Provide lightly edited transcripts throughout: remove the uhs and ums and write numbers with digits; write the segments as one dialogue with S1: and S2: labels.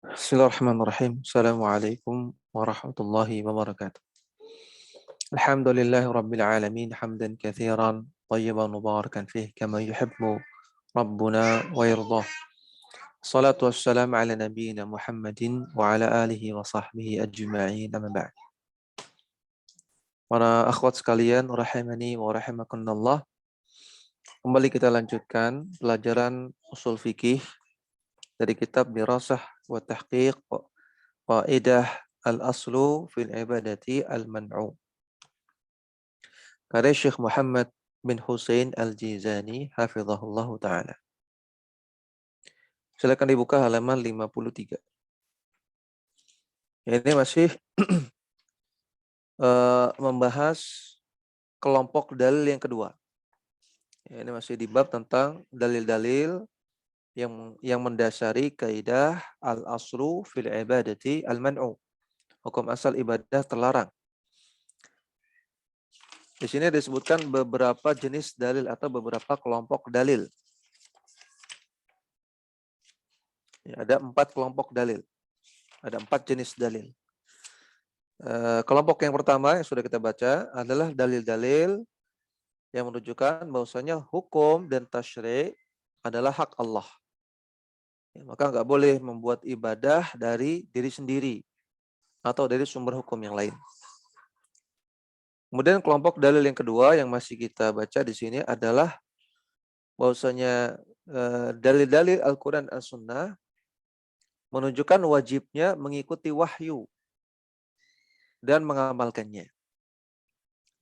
S1: Bismillahirrahmanirrahim. Assalamualaikum warahmatullahi wabarakatuh. Alhamdulillahi rabbil alamin hamdan katsiran tayyiban mubarakan fih kama yuhibbu rabbuna wa yardah. Salatu wassalamu ala nabiyyina Muhammadin wa ala alihi wa sahbihi ajma'in amma ba'd. Para akhwat sekalian rahimani wa rahimakumullah. Kembali kita lanjutkan pelajaran usul fikih dari kitab Dirasah wa Tahqiq Qaidah al-aslu fil ibadati al-man'u. Karya Syekh Muhammad bin Hussein Al-Jizani hafizahullah ta'ala. Silakan dibuka halaman 53. Ini masih membahas kelompok dalil yang kedua. Ini masih di bab tentang dalil-dalil yang mendasari kaidah al-aslu fil ibadati al-man'u. Hukum asal ibadah terlarang. Di sini disebutkan beberapa jenis dalil atau beberapa kelompok dalil. Ya, ada 4 kelompok dalil. Ada 4 jenis dalil. Kelompok yang pertama yang sudah kita baca adalah dalil-dalil yang menunjukkan bahwasanya hukum dan tasyri' adalah hak Allah. Ya, maka nggak boleh membuat ibadah dari diri sendiri atau dari sumber hukum yang lain. Kemudian kelompok dalil yang kedua yang masih kita baca di sini adalah bahwasanya dalil-dalil Al-Quran dan As-Sunnah menunjukkan wajibnya mengikuti wahyu dan mengamalkannya.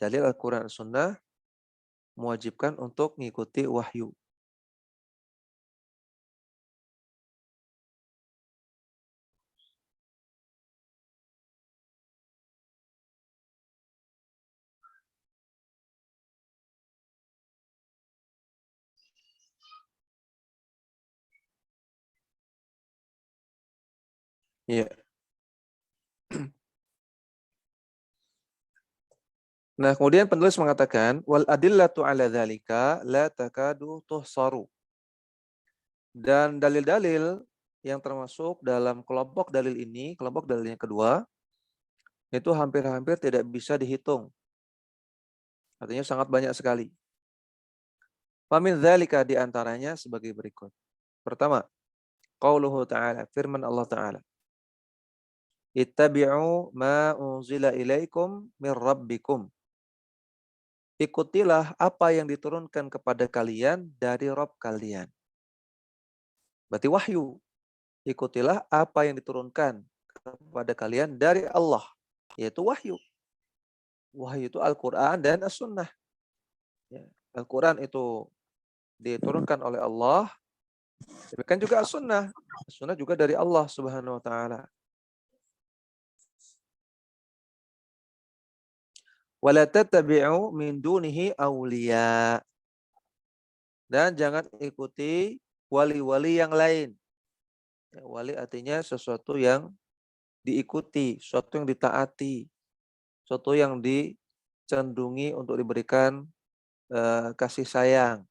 S1: Dalil Al-Quran dan Sunnah mewajibkan untuk mengikuti wahyu. Ya. Nah, kemudian penulis mengatakan wal adillatu ala dzalika la takadu tuhsaru. Dan dalil-dalil yang termasuk dalam kelompok dalil ini, kelompok dalil yang kedua, itu hampir-hampir tidak bisa dihitung. Artinya sangat banyak sekali. Famin dzalika di antaranya sebagai berikut. Pertama, qauluhu ta'ala, firman Allah Ta'ala. Ittabi'u ma unzila ilaikum min rabbikum. Ikutilah apa yang diturunkan kepada kalian dari Rabb kalian. Berarti wahyu. Ikutilah apa yang diturunkan kepada kalian dari Allah, yaitu wahyu. Wahyu itu Al-Quran dan As-Sunnah. Ya. Al-Quran itu diturunkan oleh Allah, demikian juga As-Sunnah. As-Sunnah juga dari Allah Subhanahu wa Ta'ala. Wala tattabi'u min dunihi awliya. Dan jangan ikuti wali-wali yang lain. Ya, wali artinya sesuatu yang diikuti, sesuatu yang ditaati, sesuatu yang dicendungi untuk diberikan kasih sayang.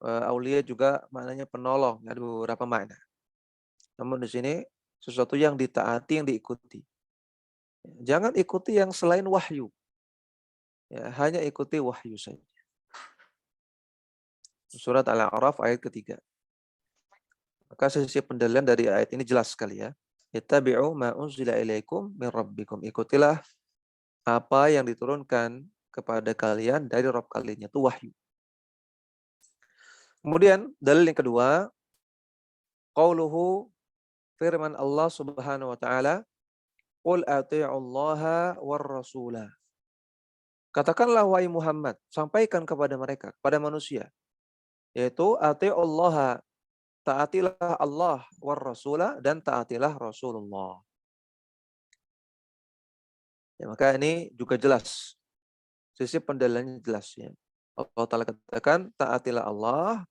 S1: Aulia juga maknanya penolong, ada beberapa makna. Namun di sini sesuatu yang ditaati, yang diikuti. Jangan ikuti yang selain wahyu. Ya, hanya ikuti wahyu saja. Surat Al-A'raf ayat ketiga. Maka sisi pendalilan dari ayat ini jelas sekali ya. Ittabi'u ma unzila ilaikum min rabbikum. Ikutilah apa yang diturunkan kepada kalian dari Rabb kalian, itu wahyu. Kemudian dalil yang kedua, qauluhu, firman Allah Subhanahu wa taala, qul ati'ullaha war rasulah. Katakanlah wahai Muhammad, sampaikan kepada mereka, kepada manusia, yaitu ati'ullaha, taatilah Allah, war rasulah, dan taatilah Rasulullah. Ya, maka ini juga jelas. Sisi pendalilannya jelas ya. Allah Ta'ala katakan taatilah Allah,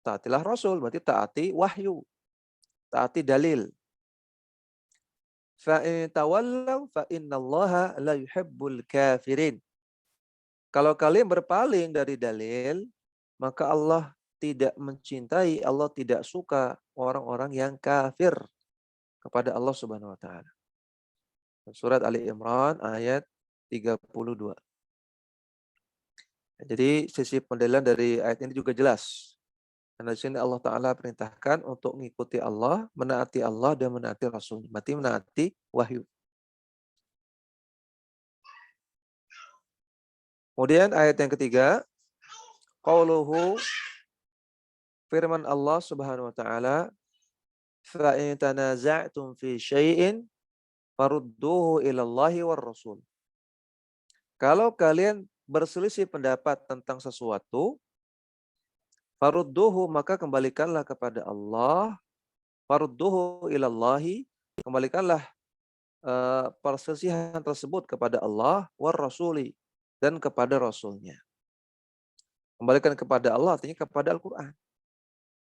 S1: taatilah Rasul, berarti taati wahyu, taati dalil. Fa in tawallaw fa innallaha la yuhibbul kafirin. Kalau kalian berpaling dari dalil, maka Allah tidak mencintai, Allah tidak suka orang-orang yang kafir kepada Allah Subhanahu wa taala. Surat Ali Imran ayat 32. Jadi sisi pendalilan dari ayat ini juga jelas. Karena di sini Allah Ta'ala perintahkan untuk mengikuti Allah, menaati Allah, dan menaati Rasul. Berarti menaati wahyu. Kemudian ayat yang ketiga, qauluhu, firman Allah Subhanahu wa taala, fa in tanaza'tum fi syai'in farudduhu ila Allahi war Rasul. Kalau kalian berselisih pendapat tentang sesuatu, farudduhu, maka kembalikanlah kepada Allah, farudduhu ila Allahi, kembalikanlah perselisihan tersebut kepada Allah war Rasuli, dan kepada Rasulnya. Kembalikan kepada Allah artinya kepada Al-Quran.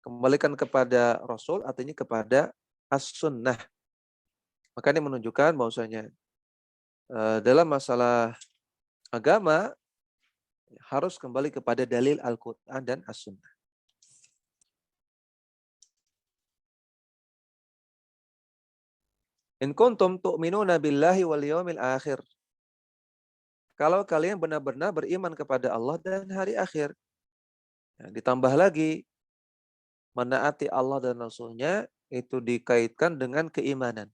S1: Kembalikan kepada Rasul artinya kepada As-Sunnah. Maka ini menunjukkan bahwasanya dalam masalah agama harus kembali kepada dalil Al-Quran dan As-Sunnah. In kuntum tu'minuna billahi wal yawmil akhir. Kalau kalian benar-benar beriman kepada Allah dan hari akhir. Ditambah lagi, menaati Allah dan Rasulnya itu dikaitkan dengan keimanan.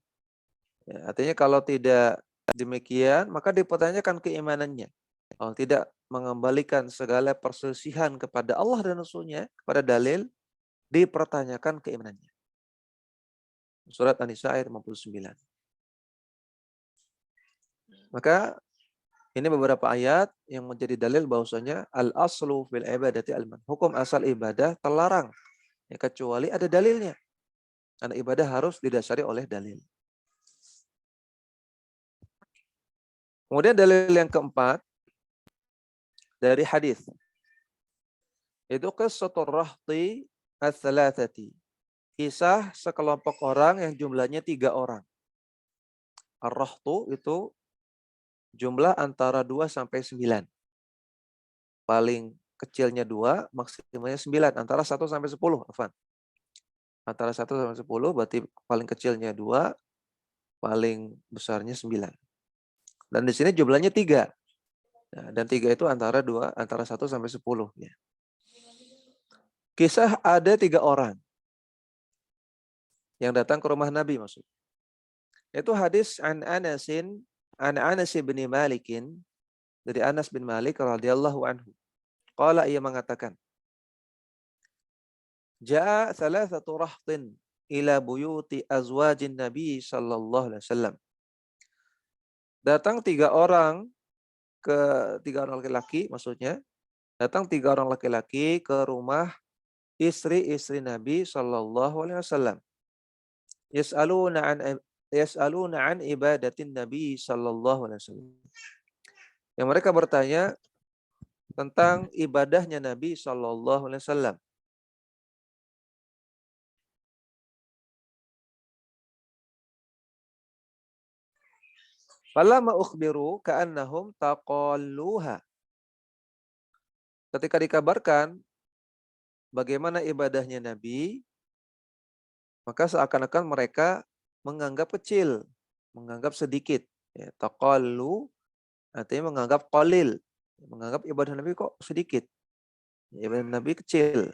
S1: Artinya kalau tidak demikian, maka dipertanyakan keimanannya. Kalau tidak mengembalikan segala perselisihan kepada Allah dan Rasulnya, kepada dalil, dipertanyakan keimanannya. Surat An-Nisa ayat 59. Maka ini beberapa ayat yang menjadi dalil bahwasanya al-aslu fil ibadati al-man. Hukum asal ibadah terlarang, kecuali ada dalilnya. Karena ibadah harus didasari oleh dalil. Kemudian dalil yang keempat dari hadis. Itu qissatur rahti ats-tsalatsati. Kisah sekelompok orang yang jumlahnya 3 orang. Ar-rahtu itu jumlah antara 2 sampai 9. Paling kecilnya 2, maksimalnya 9, antara 1 sampai 10, Afwan. Antara 1 sampai 10 berarti paling kecilnya 2, paling besarnya 9. Dan di sini jumlahnya 3. Nah, dan 3 itu antara 1 sampai 10 ya. Kisah ada 3 orang yang datang ke rumah Nabi maksud. Itu hadis an Anas bin Malikin, dari Anas bin Malik radhiyallahu anhu. Qala, ia mengatakan, Ja'a thalathatu rahtin ila buyuti azwajin Nabi sallallahu alaihi wasallam. Datang 3 orang laki-laki maksudnya. Datang 3 orang laki-laki ke rumah istri-istri Nabi sallallahu alaihi wasallam. Yas'aluna an ibadatin Nabi sallallahu alaihi wasallam. Yang mereka bertanya tentang ibadahnya Nabi sallallahu alaihi wasallam. Falamma ukhbiru ka'annahum taqalluha. Ketika dikabarkan bagaimana ibadahnya Nabi, maka seakan-akan mereka menganggap kecil, menganggap sedikit. Ya, taqallu artinya menganggap qalil, menganggap ibadah Nabi kok sedikit. Ibadah Nabi kecil.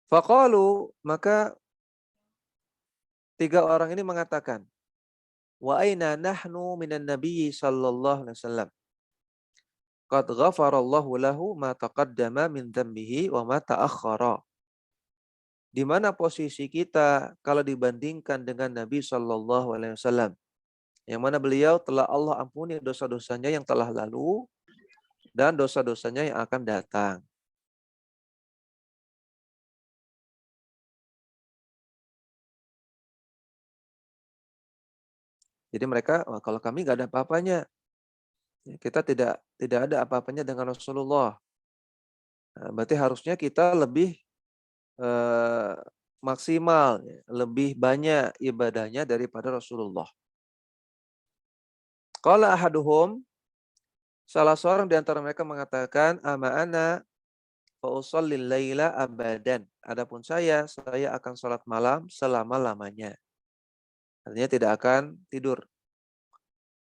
S1: Faqalu, maka 3 orang ini mengatakan, wa aina nahnu minan nabi sallallahu alaihi wasallam. Qad ghafarallahu lahu ma taqaddama min dhanbihi wa ma ta'akhkhara. Di mana posisi kita kalau dibandingkan dengan Nabi sallallahu alaihi wasallam? Yang mana beliau telah Allah ampuni dosa-dosanya yang telah lalu dan dosa-dosanya yang akan datang. Jadi mereka, kalau kami nggak ada apa-apanya. Kita tidak ada apa-apanya dengan Rasulullah. Nah, berarti harusnya kita lebih maksimal, lebih banyak ibadahnya daripada Rasulullah. Qala ahaduhum, Salah seorang di antara mereka mengatakan, "Ama ana fa usallil laila abadan." Adapun saya akan sholat malam selama-lamanya. Artinya tidak akan tidur.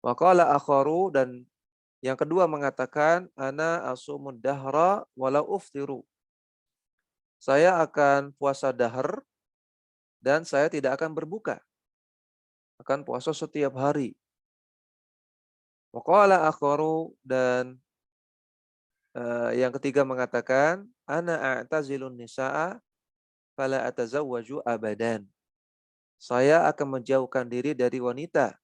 S1: Wa qala akharu, dan yang kedua mengatakan, "Ana asumud dahra walau uftiru." Saya akan puasa dahar dan saya tidak akan berbuka. Akan puasa setiap hari. Wa qala akharu, dan yang ketiga mengatakan, "Ana a'tazilun nisaa fala atazawwaju abadan." Saya akan menjauhkan diri dari wanita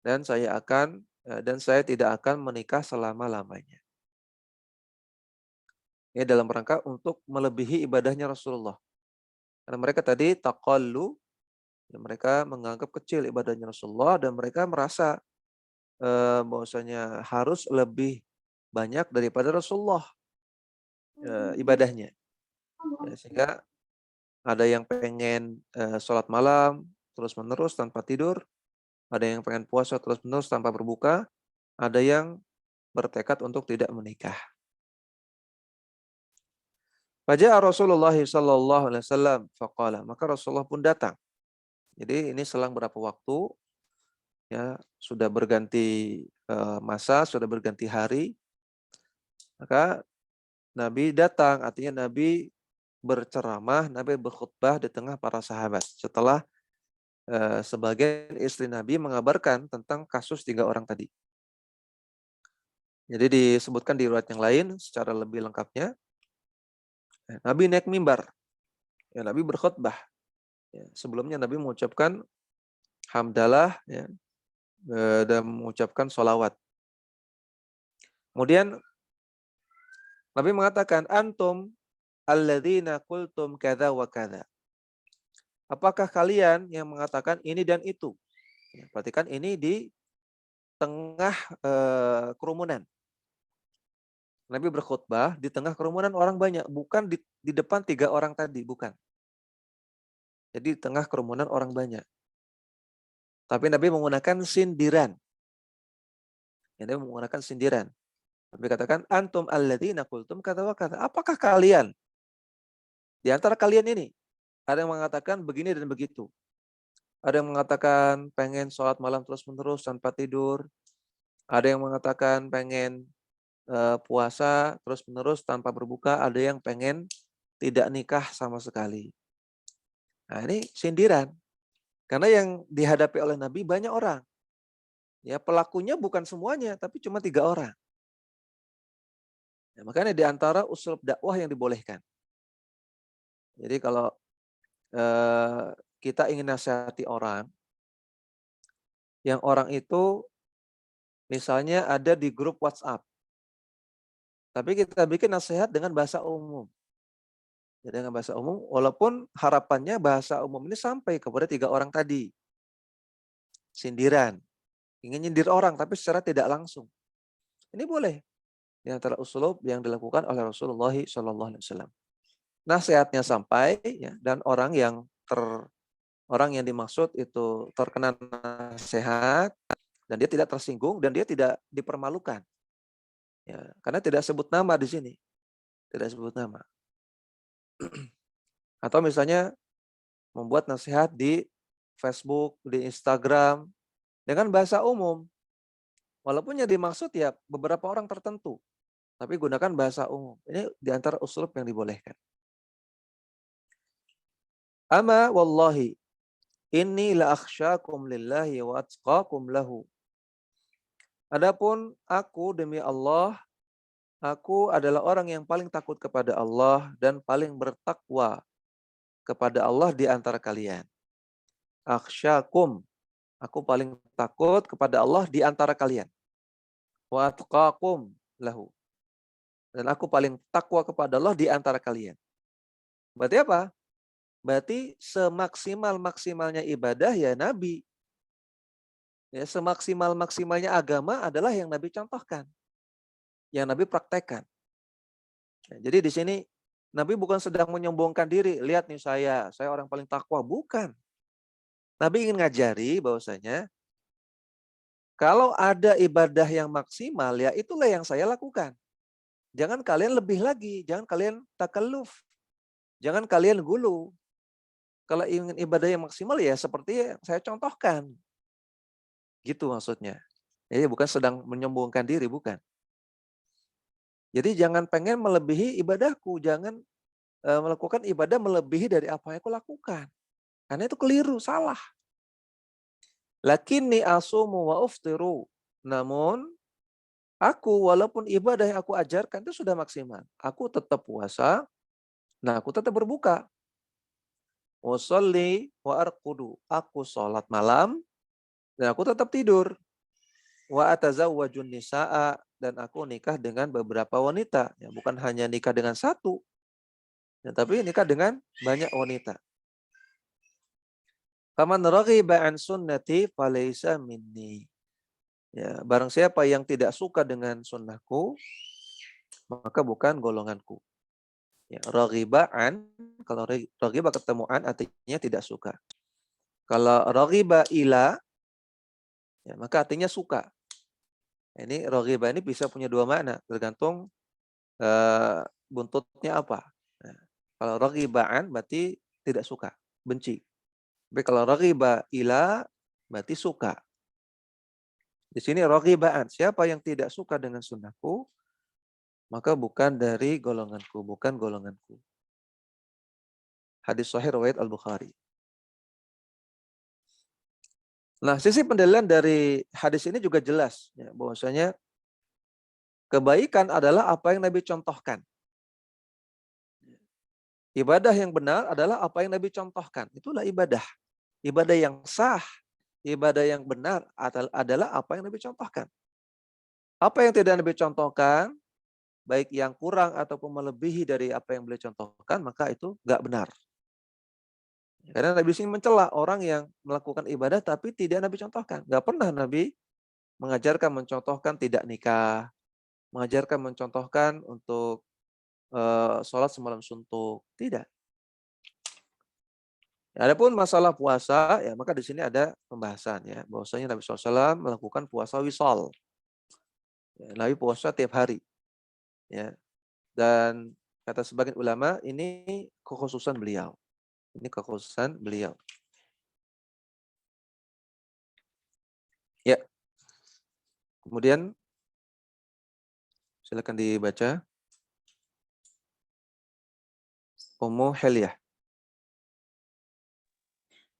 S1: dan saya tidak akan menikah selama-lamanya. Ini dalam rangka untuk melebihi ibadahnya Rasulullah. Karena mereka tadi taqallu, ya, mereka menganggap kecil ibadahnya Rasulullah dan mereka merasa bahwasanya harus lebih banyak daripada Rasulullah ibadahnya. Ya, sehingga ada yang pengen sholat malam terus-menerus tanpa tidur, ada yang pengen puasa terus-menerus tanpa berbuka, ada yang bertekad untuk tidak menikah. Faja'a Rasulullah sallallahu alaihi wasallam faqala, maka Rasulullah pun datang. Jadi ini selang berapa waktu, ya, sudah berganti masa, sudah berganti hari, maka Nabi datang, artinya Nabi berceramah, Nabi berkhutbah di tengah para sahabat. Setelah sebagian istri Nabi mengabarkan tentang kasus 3 orang tadi. Jadi disebutkan di riwayat yang lain secara lebih lengkapnya, Nabi naik mimbar, ya, Nabi berkhutbah. Ya, sebelumnya Nabi mengucapkan hamdalah, ya, dan mengucapkan sholawat. Kemudian Nabi mengatakan, "Antum alladzina qultum kadza wa kadza." Apakah kalian yang mengatakan ini dan itu? Ya, perhatikan ini di tengah kerumunan. Nabi berkhutbah di tengah kerumunan orang banyak, bukan di depan 3 orang tadi, bukan. Jadi di tengah kerumunan orang banyak. Tapi Nabi menggunakan sindiran. Ya, Nabi menggunakan sindiran. Nabi katakan, "Antum alladzina qultum kadza wa kadza." Apakah kalian di antara kalian ini ada yang mengatakan begini dan begitu. Ada yang mengatakan pengen sholat malam terus-menerus tanpa tidur. Ada yang mengatakan pengen puasa terus-menerus tanpa berbuka. Ada yang pengen tidak nikah sama sekali. Nah, ini sindiran. Karena yang dihadapi oleh Nabi banyak orang. Ya, pelakunya bukan semuanya, tapi cuma 3 orang. Ya, makanya di antara usul dakwah yang dibolehkan. Jadi kalau kita ingin nasihati orang, yang orang itu misalnya ada di grup WhatsApp, tapi kita bikin nasihat dengan bahasa umum. Ya, dengan bahasa umum, walaupun harapannya bahasa umum ini sampai kepada 3 orang tadi. Sindiran, ingin nyindir orang tapi secara tidak langsung. Ini boleh di antara usulub yang dilakukan oleh Rasulullah SAW. Nasihatnya sampai, ya, dan orang yang dimaksud itu terkena nasihat dan dia tidak tersinggung dan dia tidak dipermalukan. Ya, karena tidak sebut nama di sini, tidak sebut nama. Atau misalnya membuat nasihat di Facebook, di Instagram dengan bahasa umum. Walaupun yang dimaksud ya beberapa orang tertentu, tapi gunakan bahasa umum. Ini di antara uslub yang dibolehkan. Ama wallahi inni la akhsyakum lillahi wa atqakum lahu. Adapun aku demi Allah, aku adalah orang yang paling takut kepada Allah dan paling bertakwa kepada Allah di antara kalian. Akhsyakum, aku paling takut kepada Allah di antara kalian. Wa atqakum lahu, dan aku paling takwa kepada Allah di antara kalian. Berarti apa? Berarti semaksimal-maksimalnya ibadah ya Nabi. Ya, semaksimal-maksimalnya agama adalah yang Nabi contohkan, yang Nabi praktekkan. Ya, jadi di sini Nabi bukan sedang menyombongkan diri, lihat nih saya orang paling takwa, bukan. Nabi ingin ngajari bahwasanya Kalau ada ibadah yang maksimal, ya itulah yang saya lakukan. Jangan kalian lebih lagi, jangan kalian takalluf, jangan kalian gulu. Kalau ingin ibadah yang maksimal ya seperti yang saya contohkan. Gitu maksudnya. Jadi bukan sedang menyombongkan diri, bukan. Jadi jangan pengen melebihi ibadahku, jangan melakukan ibadah melebihi dari apa yang aku lakukan. Karena itu keliru, salah. Lakinni asumu wa uftiru. Namun aku walaupun ibadah yang aku ajarkan itu sudah maksimal. Aku tetap puasa, nah aku tetap berbuka. Usolli wa arqudu. Aku sholat malam dan aku tetap tidur. Wa atazawwajun nisaa, dan aku nikah dengan beberapa wanita. Ya, bukan hanya nikah dengan satu, ya, tapi nikah dengan banyak wanita. Faman raghiba an sunnati falaysa minni. Ya, barang siapa yang tidak suka dengan sunnahku, maka bukan golonganku. Ya, raghiba an, kalau raghiba ketemu an artinya tidak suka. Kalau raghiba ila, ya, maka artinya suka. Ini raghiba ini bisa punya dua makna, tergantung buntutnya apa. Nah, kalau raghiba an berarti tidak suka, benci. Tapi kalau raghiba ila berarti suka. Di sini raghibaan, siapa yang tidak suka dengan sunnahku, maka bukan dari golonganku, bukan golonganku. Hadis sahih riwayat Al-Bukhari. Nah, sisi pendalilan dari hadis ini juga jelas, ya, bahwasanya kebaikan adalah apa yang Nabi contohkan. Ibadah yang benar adalah apa yang Nabi contohkan. Itulah ibadah. Ibadah yang sah, ibadah yang benar adalah apa yang Nabi contohkan. Apa yang tidak Nabi contohkan, baik yang kurang ataupun melebihi dari apa yang beliau contohkan, maka itu nggak benar. Karena Nabi sini mencela orang yang melakukan ibadah tapi tidak Nabi contohkan. Nggak pernah Nabi mengajarkan, mencontohkan tidak nikah, mengajarkan, mencontohkan untuk sholat semalam suntuk. Tidak. Adapun masalah puasa, ya maka di sini ada pembahasan ya, bahwasanya Nabi SAW melakukan puasa wisol. Ya, Nabi puasa tiap hari. Ya. Dan kata sebagian ulama, ini kekhususan beliau. Ini kekhususan beliau. Ya. Kemudian silakan dibaca. Ummu Hilyah.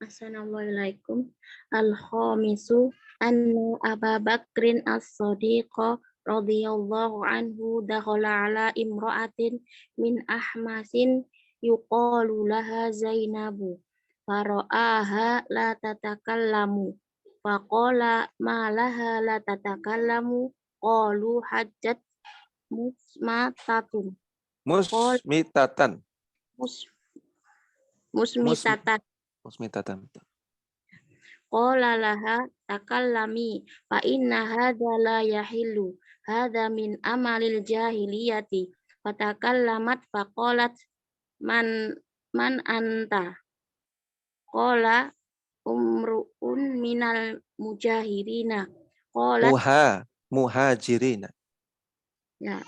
S2: Assalamualaikum. Al-khamisu anna Aba Bakrin as-Sadiqa radhiyallahu anhu dakhala ala imra'atin min ahmasin yuqalu laha Zainabu fara'aha la tatakallamu faqala ma laha la tatakallamu qalu hajjat musmatatun
S1: Musmitatan.
S2: musmitatan.
S1: Musmitatan.
S2: Qala laha takallami fa inna hadza la yahillu hadza min amalil jahiliyati fatakallamat faqalat man anta qala umruun minal mujahirina qalat
S1: Muhajirina.
S2: ya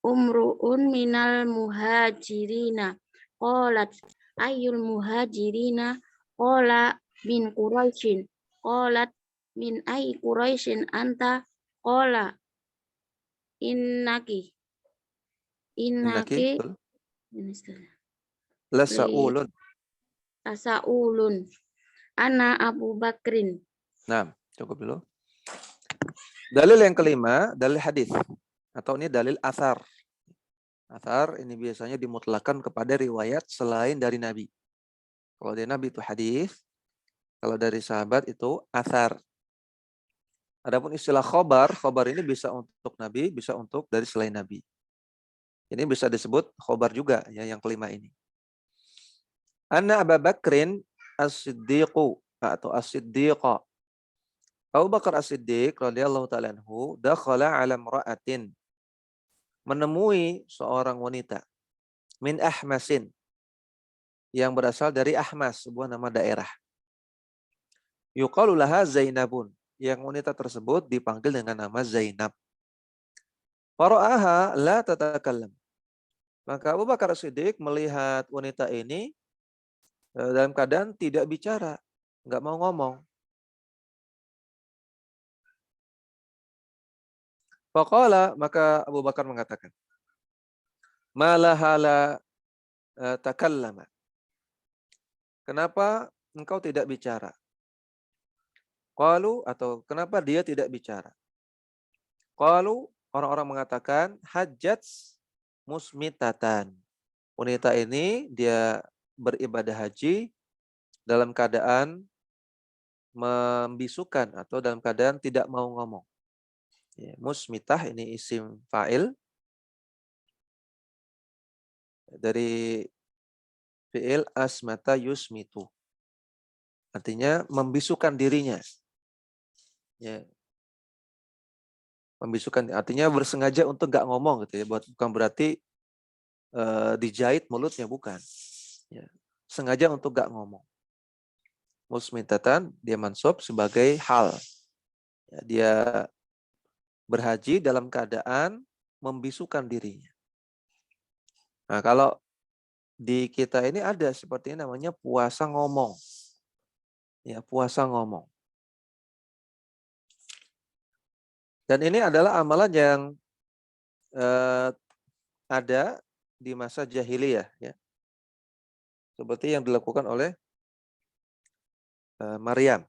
S2: umruun minal muhajirina qalat ayyul muhajirina qala min Quraisyin qalat min ai Quraisyin anta qala innaki
S1: Betul.
S2: li
S1: Lasaulun.
S2: tasaulun ana Abu Bakrin.
S1: Nah, cukup dulu. Dalil yang kelima, dalil hadis atau ini dalil asar. Asar ini biasanya dimutlakan kepada riwayat selain dari Nabi. Kalau dari Nabi itu hadis, kalau dari sahabat itu asar. Adapun istilah khobar, khobar ini bisa untuk Nabi, bisa untuk dari selain Nabi. Ini bisa disebut khobar juga ya yang kelima ini. Anna Abu Bakrin as-Siddiqu atau as-Siddiqa. Abu Bakar as-Siddiq radhiyallahu ta'ala anhu dakhala 'ala imra'atin, menemui seorang wanita min Ahmasin, yang berasal dari Ahmas, sebuah nama daerah. Yuqalu laha Zainabun. yang wanita tersebut dipanggil dengan nama Zainab. Fara'aha la tatakallam. Maka Abu Bakar As-Siddiq melihat wanita ini dalam keadaan tidak bicara, nggak mau ngomong. Faqala, maka Abu Bakar mengatakan, malahala takallama. Kenapa engkau tidak bicara? Qalu, atau kenapa dia tidak bicara? Qalu, orang-orang mengatakan hajjat musmitatan. Wanita ini dia beribadah haji dalam keadaan membisukan atau dalam keadaan tidak mau ngomong. Ya, musmitah ini isim fa'il dari fi'il asmata yusmitu. Artinya membisukan dirinya. Ya. Membisukan artinya bersengaja untuk nggak ngomong gitu ya. Bukan berarti dijahit mulutnya, bukan. Ya. Sengaja untuk nggak ngomong. Musmitatan dia mansub sebagai hal. Ya, dia berhaji dalam keadaan membisukan dirinya. Nah, kalau di kita ini ada seperti ini namanya puasa ngomong. Ya, puasa ngomong. Dan ini adalah amalan yang ada di masa jahiliyah, ya. Seperti yang dilakukan oleh Maryam.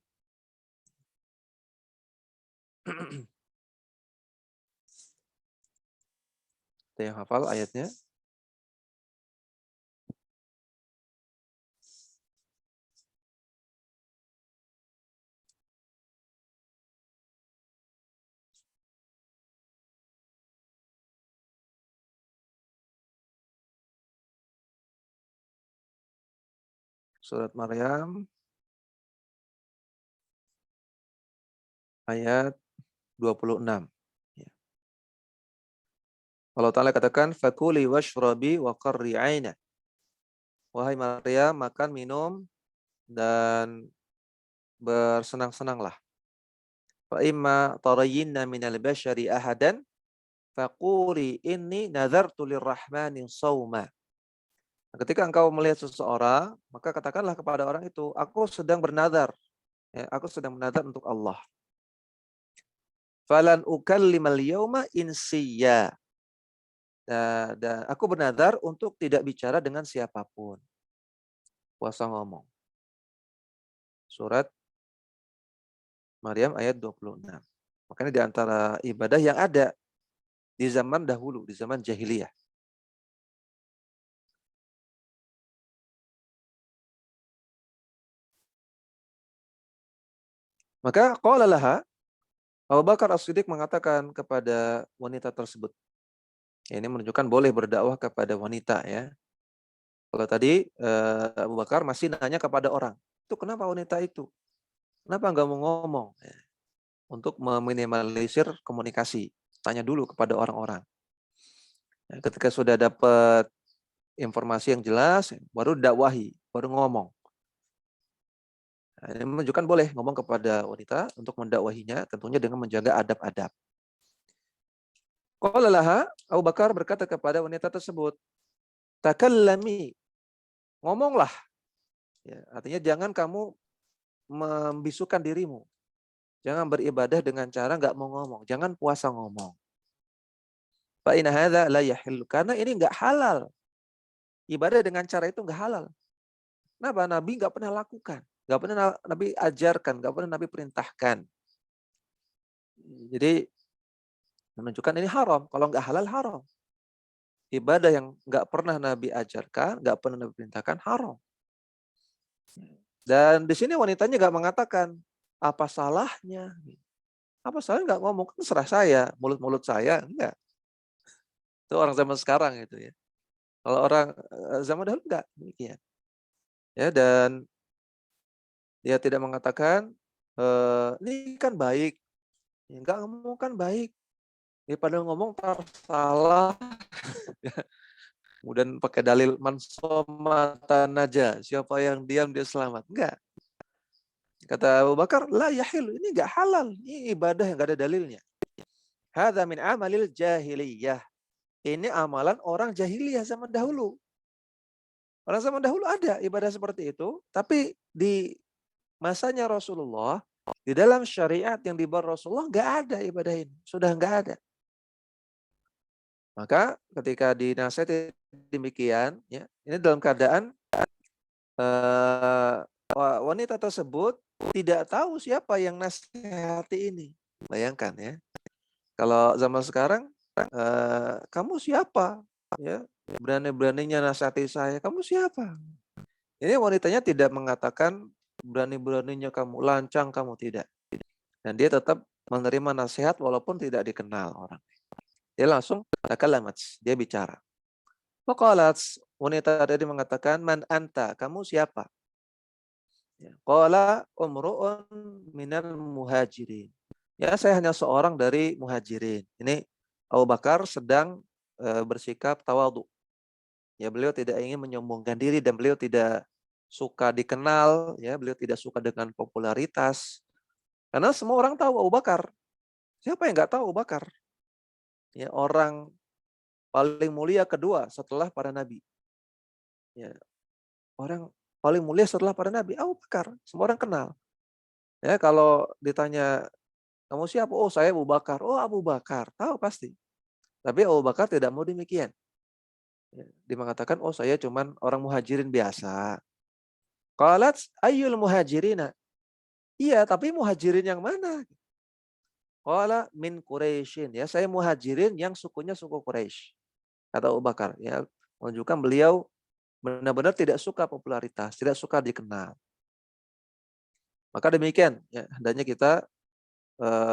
S1: Ada yang hafal ayatnya? Surat Maryam ayat 26. Ya. Allah Ta'ala katakan, fakuli washrabi wa qarri aina. Wahai Maryam, makan, minum, dan bersenang-senanglah. Fa imma tarayinna minal bashari ahadan, faquli inni nadhartu lirrahmani sawma. Ketika engkau melihat seseorang, maka katakanlah kepada orang itu, aku sedang bernadar. Ya, aku sedang bernadar untuk Allah. Falan ukallimal yauma insiya. Dan aku bernadar untuk tidak bicara dengan siapapun. Puasa ngomong. Surat Maryam ayat 26. Makanya di antara ibadah yang ada di zaman dahulu, di zaman jahiliyah. Maka qala laha, Abu Bakar As-Siddiq mengatakan kepada wanita tersebut. Ya, ini menunjukkan boleh berdakwah kepada wanita, ya. Kalau tadi Abu Bakar masih nanya kepada orang. Itu kenapa wanita itu? Kenapa enggak mau ngomong? Ya. Untuk meminimalisir komunikasi. Tanya dulu kepada orang-orang. Ya, ketika sudah dapat informasi yang jelas, baru dakwahi, baru ngomong. Nah, ini menunjukkan boleh ngomong kepada wanita untuk mendakwahinya, tentunya dengan menjaga adab-adab. Qala laha, Abu Bakar berkata kepada wanita tersebut, takallami, ngomonglah. Ya, artinya jangan kamu membisukan dirimu. Jangan beribadah dengan cara nggak mau ngomong. Jangan puasa ngomong. Fa inna hadza la yahillu. Karena ini nggak halal. Ibadah dengan cara itu nggak halal. Kenapa? Nabi nggak pernah lakukan. Nggak pernah Nabi ajarkan. Nggak pernah Nabi perintahkan. Jadi menunjukkan ini haram. Kalau nggak halal, haram. Ibadah yang nggak pernah Nabi ajarkan, nggak pernah Nabi perintahkan, haram. Dan di sini wanitanya nggak mengatakan, apa salahnya? Apa salahnya nggak ngomong? Kan serah saya, mulut-mulut saya. Enggak. Itu orang zaman sekarang itu, ya. Kalau orang zaman dahulu enggak demikian. Ya, dan dia tidak mengatakan, ini kan baik. Ya, enggak ngomong kan baik. Daripada ngomong salah. Kemudian pakai dalil man somata naja, siapa yang diam dia selamat. Enggak. Kata Abu Bakar, la yahil, ini enggak halal, ini ibadah yang enggak ada dalilnya. Hadza min amalil jahiliyah. Ini amalan orang jahiliyah zaman dahulu. Orang zaman dahulu ada ibadah seperti itu, tapi di masanya Rasulullah, di dalam syariat yang dibawa Rasulullah enggak ada ibadah ini, sudah enggak ada. Maka ketika dinasihati demikian, ya, ini dalam keadaan wanita tersebut tidak tahu siapa yang nasihati ini. Bayangkan ya, kalau zaman sekarang, kamu siapa? Ya, berani-beraninya nasihati saya, kamu siapa? Ini wanitanya tidak mengatakan berani-beraninya kamu, lancang kamu, tidak. Dan dia tetap menerima nasihat walaupun tidak dikenal orang. Dia langsung takalamat, dia bicara. Faqalat, wanita tadi mengatakan, man anta, kamu siapa? Qala umru'un minal muhajirin. Ya, saya hanya seorang dari muhajirin. Ini Abu Bakar sedang bersikap tawadhu. Ya, beliau tidak ingin menyombongkan diri dan beliau tidak suka dikenal, ya, beliau tidak suka dengan popularitas. Karena semua orang tahu Abu Bakar. Siapa yang nggak tahu Abu Bakar? Ya, orang paling mulia kedua setelah para nabi. Ya, orang paling mulia setelah para nabi, Abu Bakar. Semua orang kenal. Ya, kalau ditanya, kamu siapa? Oh, saya Abu Bakar. Oh, Abu Bakar. Tahu pasti. Tapi Abu Bakar tidak mau demikian. Ya, dia mengatakan, oh, saya cuman orang muhajirin biasa. Qalat ayyul muhajirina? Iya, tapi muhajirin yang mana? Qala min Quraisyin. Ya, saya muhajirin yang sukunya suku Quraisy. Kata Abu Bakar. Ya, menunjukkan beliau benar-benar tidak suka popularitas, tidak suka dikenal. Maka demikian, ya, hendaknya kita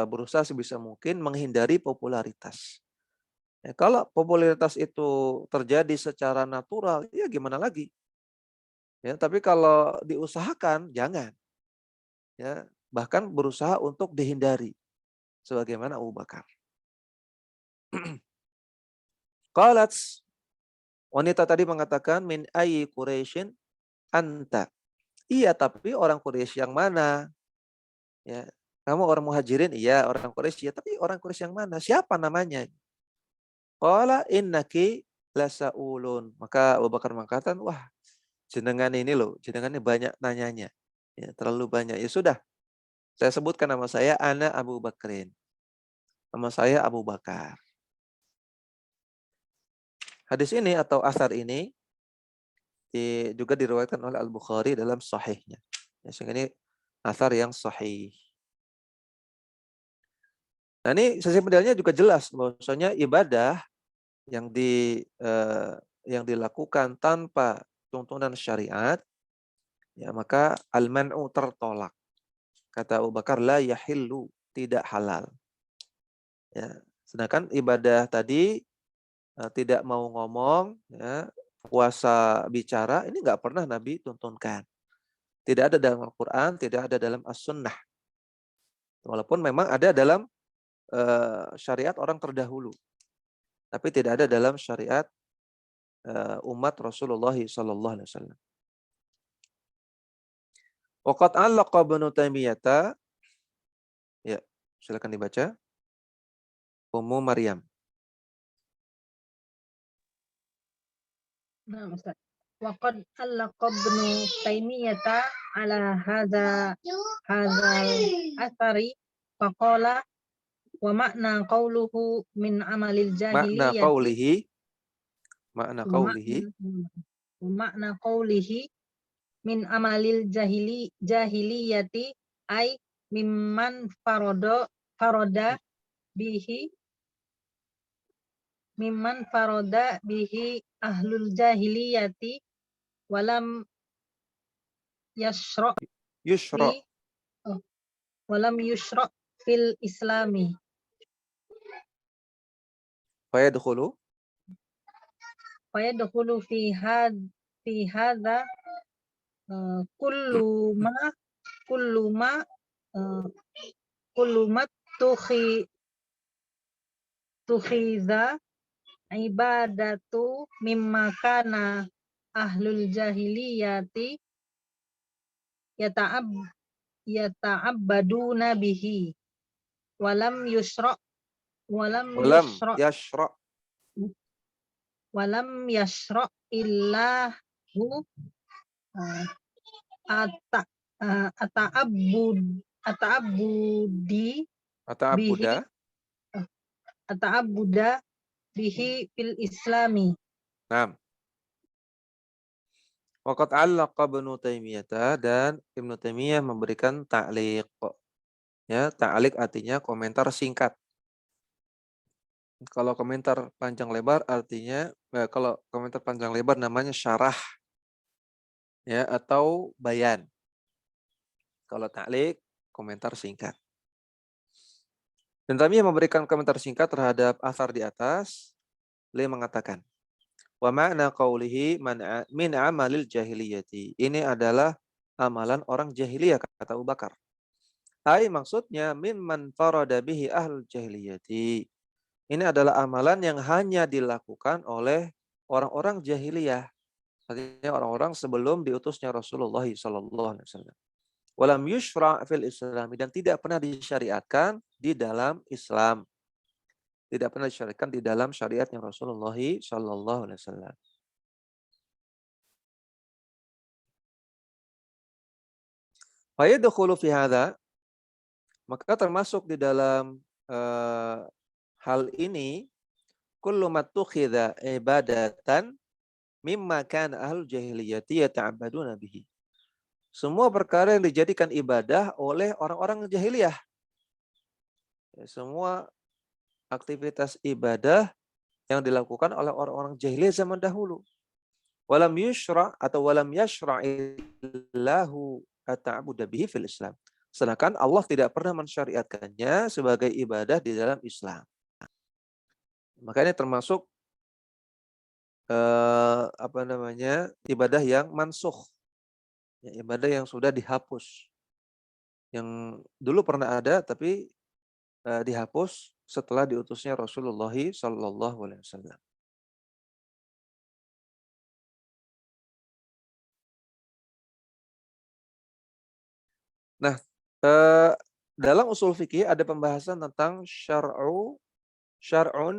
S1: berusaha sebisa mungkin menghindari popularitas. Ya, kalau popularitas itu terjadi secara natural, ya gimana lagi? Ya, tapi kalau diusahakan, jangan. Ya, bahkan berusaha untuk dihindari, sebagaimana Abu Bakar. Qalat, wanita tadi mengatakan, min ayyi Quraisyin anta. Iya, tapi orang Quraisy yang mana? Ya, kamu orang muhajirin? Iya, orang Quraisy. Ya, tapi orang Quraisy yang mana? Siapa namanya? Qala innaki lasaulun. Maka Abu Bakar mengatakan, wah, jenengan ini loh, jenengan ini banyak nanyanya. Ya, terlalu banyak. Ya sudah, saya sebutkan nama saya, Ana Abu Bakrin. Nama saya Abu Bakar. Hadis ini atau asar ini juga diriwayatkan oleh Al-Bukhari dalam sahihnya. Ya, sehingga ini asar yang sahih. Nah, ini sisi pendalinya juga jelas bahwasanya ibadah yang yang dilakukan tanpa tuntunan syariat, ya maka al-man'u tertolak. Kata Abu Bakar, la yahillu, tidak halal. Ya, sedangkan ibadah tadi tidak mau ngomong, ya, puasa bicara, ini nggak pernah Nabi tuntunkan. Tidak ada dalam Al-Quran, tidak ada dalam As-Sunnah. Walaupun memang ada dalam syariat orang terdahulu, tapi tidak ada dalam syariat umat Rasulullah SAW. Waqad 'allaqa Ibnu Taimiyah, ya, silakan dibaca. Ummu Maryam.
S3: Nah, Ustaz. Waqad allaqa Ibnu Taimiyah ala hadza asari faqala wa makna qauluhu min amalil
S1: Makna
S3: jahiliyah
S1: qaulihi, makna
S3: wa
S1: qaulihi,
S3: makna qaulihi min amalil jahiliyati ay mimman faroda bihi mimman faroda bihi ahlul jahiliyati walam yashra
S1: yushra,
S3: fi walam yushra fil islami
S1: fayadkhulu,
S3: fayadkhulu fi hadza kullu ma kullu ma tukhiza ibadatu mimma kana ahlul jahiliyati yata'ab yata'abbaduna bihi walam yusra walam
S1: Walam
S3: yusra
S1: yashra.
S3: walam yasra illahu ata ata'abbudi bihi
S1: Ata'abuda.
S3: ata'abbuda bihi fil islami.
S1: Nah. Waqad 'allaqa Ibnu Taimiyah, dan Ibnu Taimiyah memberikan ta'liq. Ya, ta'liq artinya komentar singkat. Kalau komentar panjang lebar artinya kalau komentar panjang lebar namanya syarah ya atau bayan. Kalau ta'liq komentar singkat. Dan Taimiyah memberikan komentar singkat terhadap asar di atas. Beliau mengatakan, wa ma'na qawlihi min amalil jahiliyati. Ini adalah amalan orang jahiliyah, kata Abu Bakar. Hai, maksudnya mimman farada bihi ahlul jahiliyati. Ini adalah amalan yang hanya dilakukan oleh orang-orang jahiliyah. Artinya orang-orang sebelum diutusnya Rasulullah SAW. Walam yushra' fil Islam, dan tidak pernah disyariatkan di dalam Islam. Tidak pernah disyariatkan di dalam syariatnya Rasulullah SAW. Wa yadkhulu fi hadza, maka termasuk di dalam hal ini kullu ma tukhidha ibadatan mimma kana ahlul jahiliyati yata'abbaduna bihi. Semua perkara yang dijadikan ibadah oleh orang-orang jahiliyah. Ya, semua aktivitas ibadah yang dilakukan oleh orang-orang jahiliyah zaman dahulu. Walam yushra' atau walam yashra'illahu at-ta'abuda bihi fil Islam. Sedangkan Allah tidak pernah mensyariatkannya sebagai ibadah di dalam Islam. Makanya termasuk ibadah yang mansukh, ya, ibadah yang sudah dihapus, yang dulu pernah ada tapi dihapus setelah diutusnya Rasulullah SAW. Nah, dalam usul fikih ada pembahasan tentang syar'un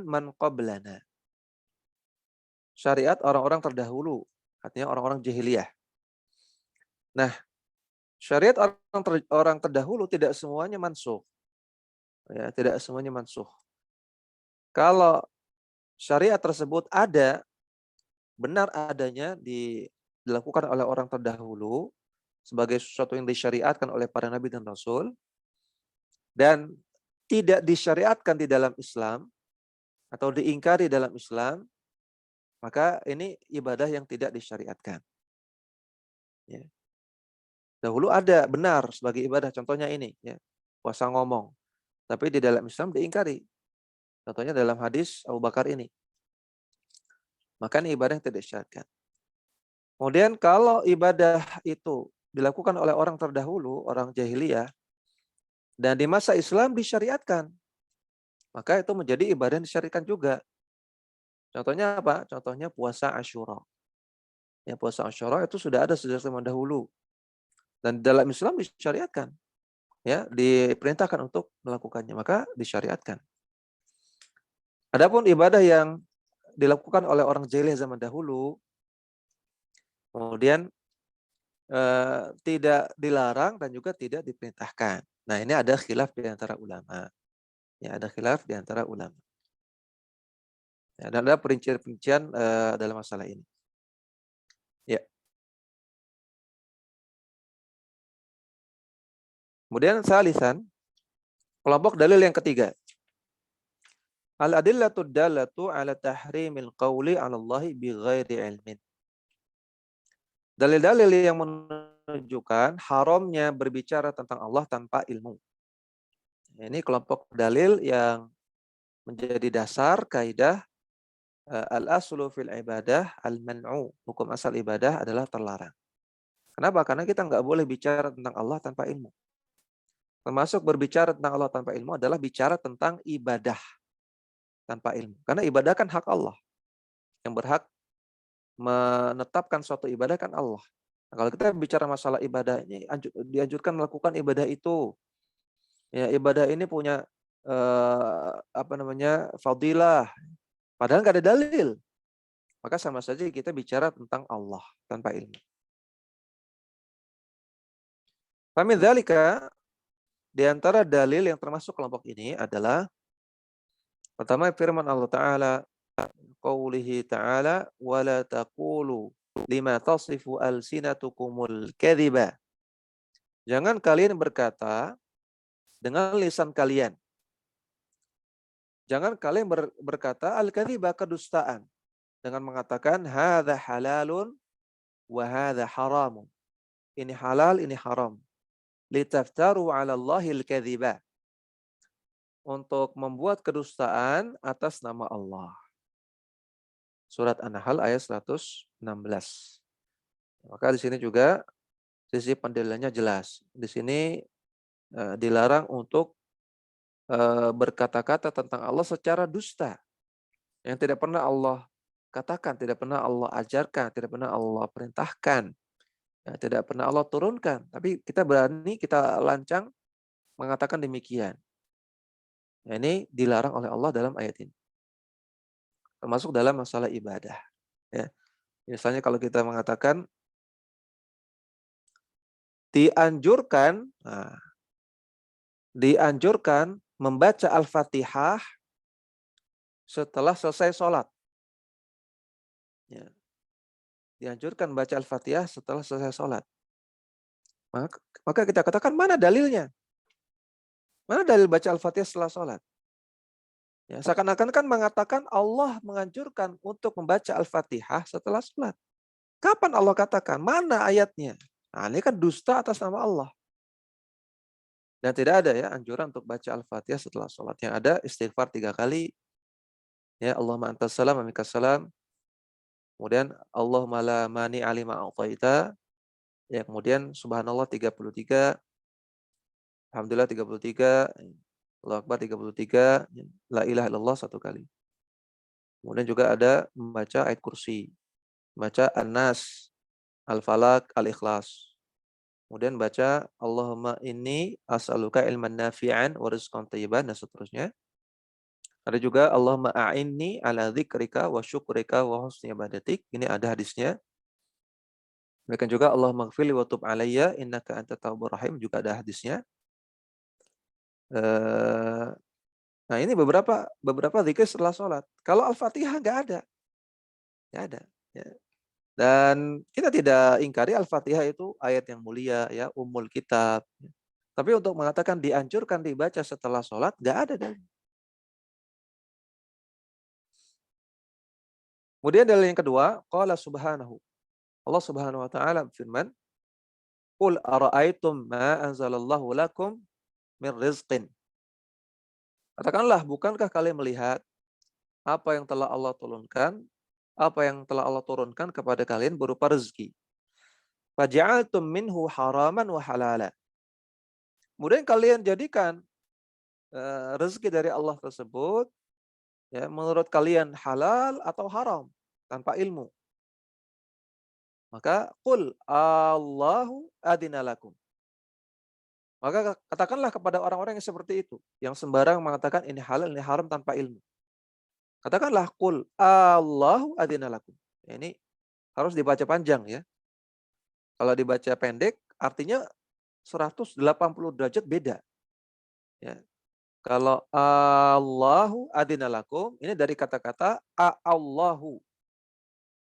S1: man qablana. Syariat orang-orang terdahulu, artinya orang-orang jahiliyah. Nah, syariat orang terdahulu tidak semuanya mansukh. Ya, tidak semuanya mansukh. Kalau syariat tersebut ada, benar adanya dilakukan oleh orang terdahulu sebagai sesuatu yang disyariatkan oleh para nabi dan rasul, dan tidak disyariatkan di dalam Islam atau diingkari dalam Islam, maka ini ibadah yang tidak disyariatkan. Ya. Dahulu ada benar sebagai ibadah, contohnya ini, ya, puasa ngomong, tapi di dalam Islam diingkari. Contohnya dalam hadis Abu Bakar ini. Maka ini ibadah yang tidak disyariatkan. Kemudian kalau ibadah itu dilakukan oleh orang terdahulu, orang jahiliyah, dan di masa Islam disyariatkan, maka itu menjadi ibadah yang disyariatkan juga. Contohnya apa? Contohnya puasa Asyura. Ya, puasa Asyura itu sudah ada sejak zaman dahulu. Dan dalam Islam disyariatkan. Ya, diperintahkan untuk melakukannya, maka disyariatkan. Adapun ibadah yang dilakukan oleh orang jahiliyah zaman dahulu, kemudian tidak dilarang dan juga tidak diperintahkan. Nah, ini ada khilaf di antara ulama. Ya, ada khilaf di antara ulama. Ya, dan ada perincian-perincian dalam masalah ini. Ya. Kemudian salisan, kelompok dalil yang ketiga. Al-adillatu dallatu ala tahrimil qawli 'ala Allahi bighairi ilmin. Dalil-dalil yang menunjukkan haramnya berbicara tentang Allah tanpa ilmu. Ini kelompok dalil yang menjadi dasar kaidah al-aslu fil ibadah al-man'u. Hukum asal ibadah adalah terlarang. Kenapa? Karena kita nggak boleh bicara tentang Allah tanpa ilmu. Termasuk berbicara tentang Allah tanpa ilmu adalah bicara tentang ibadah tanpa ilmu. Karena ibadah kan hak Allah. Yang berhak menetapkan suatu ibadah kan Allah. Nah, kalau kita bicara masalah ibadah ini dianjurkan melakukan ibadah itu. Ya, ibadah ini punya fadilah. Padahal nggak ada dalil. Maka sama saja kita bicara tentang Allah tanpa ilmu. Famin dzalika, di antara dalil yang termasuk kelompok ini adalah pertama firman Allah Ta'ala, qaulihi ta'ala, wala taqulu lima tasifu alsinatukumul kadhiba. Jangan kalian berkata dengan lisan kalian. Jangan kalian berkata al-kadhiba, kedustaan, dengan mengatakan hadza halalun wa hadza haramun. Ini halal, ini haram. Litaftaru 'ala Allahil kadhiba. Untuk membuat kedustaan atas nama Allah. Surat An-Nahl ayat 116. Maka di sini juga sisi pendalilannya jelas. Di sini dilarang untuk berkata-kata tentang Allah secara dusta. Yang tidak pernah Allah katakan, tidak pernah Allah ajarkan, tidak pernah Allah perintahkan. Ya, tidak pernah Allah turunkan. Tapi kita berani, kita lancang mengatakan demikian. Ya, ini dilarang oleh Allah dalam ayat ini. Termasuk dalam masalah ibadah. Ya. Misalnya kalau kita mengatakan dianjurkan membaca Al-Fatihah setelah selesai sholat. Ya. Dianjurkan baca Al-Fatihah setelah selesai sholat. Maka kita katakan, mana dalilnya? Mana dalil baca Al-Fatihah setelah sholat? Ya, seakan-akan kan mengatakan Allah menganjurkan untuk membaca Al-Fatihah setelah sholat. Kapan Allah katakan? Mana ayatnya? Nah, ini kan dusta atas nama Allah. Dan tidak ada ya anjuran untuk baca Al-Fatihah setelah sholat. Yang ada istighfar 3 kali. Ya, Allahumma antas salam wa minkas salam. Kemudian Allahumma la mani alima a'taita. Ya, kemudian subhanallah 33. Alhamdulillah 33. Allahu Akbar 33. La ilaha illallah 1 kali. Kemudian juga ada membaca ayat kursi. Baca An-Nas, Al-Falaq, Al-Ikhlas. Kemudian baca Allahumma inni as'aluka ilman nafi'an wa rizqan thayyiban, dan seterusnya. Ada juga Allahumma a'inni ala dzikrika wa syukrika wa husni ibadatik. Ini ada hadisnya. Demikian juga Allahumma ighfirli wa tub alayya innaka antat tawwabur rahim, juga ada hadisnya. Nah, ini beberapa zikir setelah sholat. Kalau Al-Fatihah nggak ada. Nggak ada. Ya. Dan kita tidak ingkari Al-Fatihah itu ayat yang mulia, ya, ummul kitab. Tapi untuk mengatakan dianjurkan dibaca setelah sholat, nggak ada dalil. Kemudian dalil yang kedua, qala subhanahu. Allah Subhanahu wa taala berfirman, "Qul ara'aitum ma anzalallahu lakum min rizqin." Katakanlah, bukankah kalian melihat apa yang telah Allah turunkan kepada kalian berupa rezeki? Faja'altum minhu haraman wa halala. Kemudian kalian jadikan rezeki dari Allah tersebut, ya, menurut kalian halal atau haram tanpa ilmu. Maka qul Allahu adina lakum. Maka katakanlah kepada orang-orang yang seperti itu, yang sembarang mengatakan ini halal, ini haram tanpa ilmu. Katakanlah qul Allahu adina lakum. Ya, ini harus dibaca panjang ya. Kalau dibaca pendek artinya 180 derajat beda. Ya. Kalau Allahu adina lakum, ini dari kata-kata Allahu.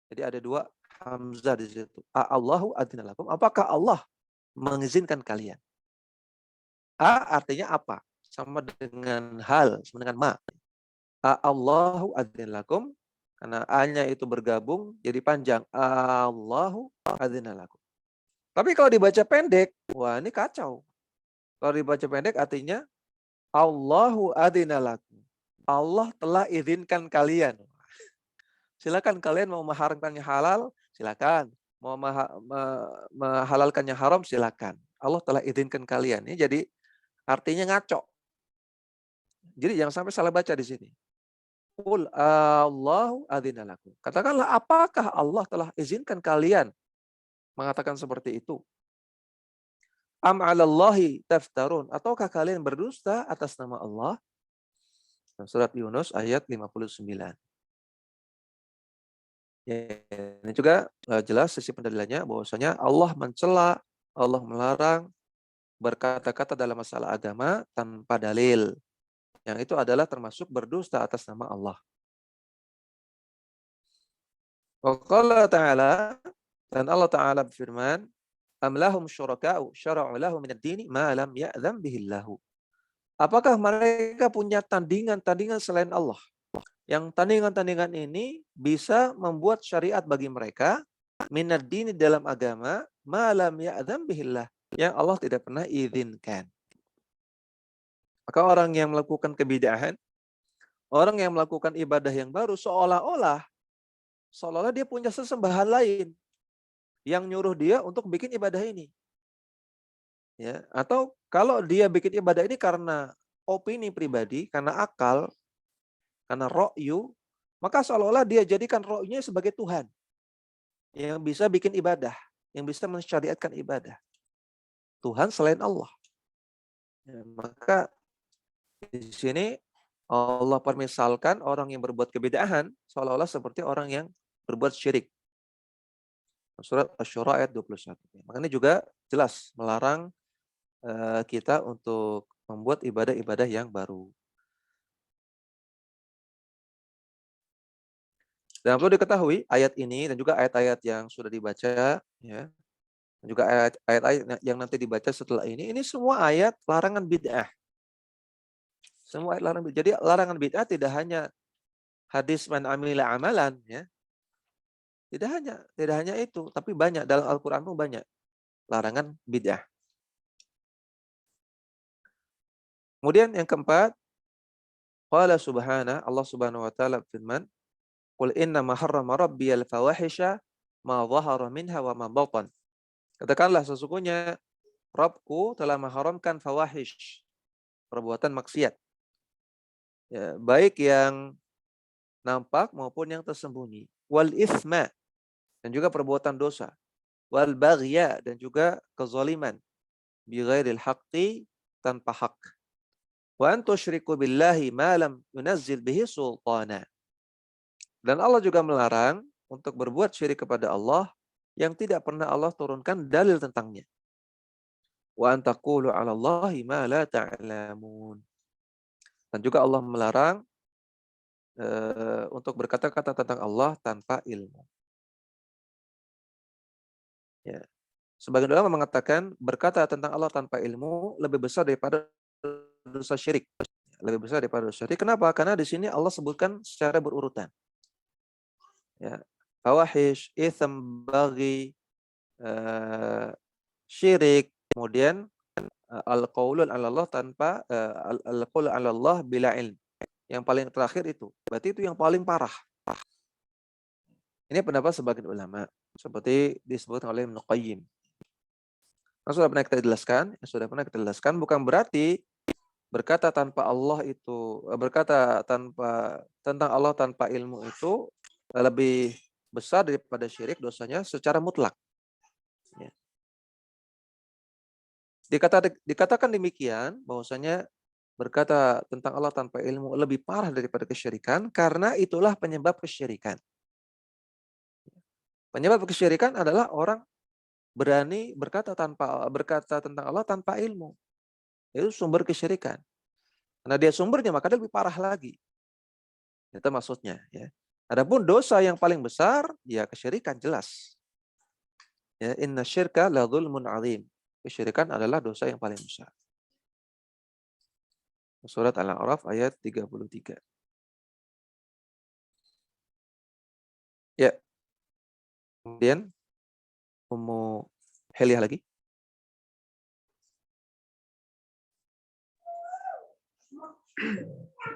S1: Jadi ada 2 hamzah di situ. Allahu adina lakum. Apakah Allah mengizinkan kalian? A artinya apa? Sama dengan hal, sama dengan ma. Allahu adina lakum. Karena A-nya itu bergabung jadi panjang. Allahu adina lakum. Tapi kalau dibaca pendek, wah ini kacau. Kalau dibaca pendek artinya Allahu adina lakum. Allah telah izinkan kalian. Silakan kalian mau mengharamkannya halal, silakan. Mau menghalalkannya haram, silakan. Allah telah izinkan kalian. Ini jadi artinya ngaco. Jadi jangan sampai salah baca di sini. Qul Allahu adzina lakum. Katakanlah, apakah Allah telah izinkan kalian mengatakan seperti itu? Am 'alallahi taftarun? Ataukah kalian berdusta atas nama Allah? Surat Yunus ayat 59. Ya, ini juga jelas sisi pendalilannya bahwasanya Allah mencela, Allah melarang berkata-kata dalam masalah agama tanpa dalil. Yang itu adalah termasuk berdusta atas nama Allah. Wa qala ta'ala, dan Allah Ta'ala berfirman, Am lahum syuraka'u syara'u lahu minad dini ma lam ya'zam bihillahu. Apakah mereka punya tandingan-tandingan selain Allah? Yang tandingan-tandingan ini bisa membuat syariat bagi mereka minad dini dalam agama ma lam ya'zam bihillah, yang Allah tidak pernah izinkan. Maka orang yang melakukan kebid'ahan, orang yang melakukan ibadah yang baru seolah-olah dia punya sesembahan lain yang nyuruh dia untuk bikin ibadah ini. Ya, atau kalau dia bikin ibadah ini karena opini pribadi, karena akal, karena ro'yu, maka seolah-olah dia jadikan ro'yunya sebagai Tuhan yang bisa bikin ibadah, yang bisa mensyariatkan ibadah. Tuhan selain Allah. Ya, maka di sini Allah permisalkan orang yang berbuat kebid'ahan seolah-olah seperti orang yang berbuat syirik. Surat Asy-Syura ayat 21. Makanya juga jelas melarang kita untuk membuat ibadah-ibadah yang baru. Dan perlu diketahui ayat ini dan juga ayat-ayat yang sudah dibaca, ya, dan juga ayat-ayat yang nanti dibaca setelah ini semua ayat larangan bid'ah. Semua ayat larangan bid'ah. Jadi larangan bid'ah tidak hanya hadis man amila amalan, ya. Tidak hanya itu, tapi banyak dalam Al-Qur'an pun banyak larangan bid'ah. Kemudian yang keempat, qala subhana, Allah Subhanahu wa taala firman, qul inna ma harrama rabbiyal fawahisha ma dhahara minha wa ma batan. Katakanlah sesungguhnya Rabbku telah mengharamkan fawahish, perbuatan maksiat. Ya, baik yang nampak maupun yang tersembunyi. Wal ithma, dan juga perbuatan dosa. Wal baghya, dan juga kezaliman. Bi ghairil haqqi, tanpa hak. Wa an tusyriku billahi ma lam yunazzil bihi sultana. Dan Allah juga melarang untuk berbuat syirik kepada Allah yang tidak pernah Allah turunkan dalil tentangnya. Wa an taqulu 'ala Allahi ma la ta'lamun. Dan juga Allah melarang untuk berkata-kata tentang Allah tanpa ilmu. Ya. Sebagian ulama mengatakan berkata tentang Allah tanpa ilmu lebih besar daripada dosa syirik. Lebih besar daripada dosa syirik. Kenapa? Karena di sini Allah sebutkan secara berurutan. Ya. Fawahish, itsm, baghi, syirik, kemudian al-qaulun 'ala Allah tanpa al-qaul 'ala Allah bila ilm. Yang paling terakhir itu. Berarti itu yang paling parah. Ini pendapat sebagian ulama seperti disebutkan oleh Ibnu Qayyim. Sudah pernah kita jelaskan, bukan berarti berkata tanpa Allah itu tentang Allah tanpa ilmu itu lebih besar daripada syirik dosanya secara mutlak. Ya. Dikatakan demikian bahwasanya berkata tentang Allah tanpa ilmu lebih parah daripada kesyirikan karena itulah penyebab kesyirikan. Penyebab kesyirikan adalah orang berani berkata tentang Allah tanpa ilmu. Itu sumber kesyirikan. Karena dia sumbernya maka dia lebih parah lagi. Itu maksudnya, ya. Adapun dosa yang paling besar ya kesyirikan jelas. Ya, inna syirka la dzulmun 'adzim. Kesyirikan adalah dosa yang paling besar. Surat Al-A'raf ayat 33. Ya. Kemudian Ummu Heliah lagi.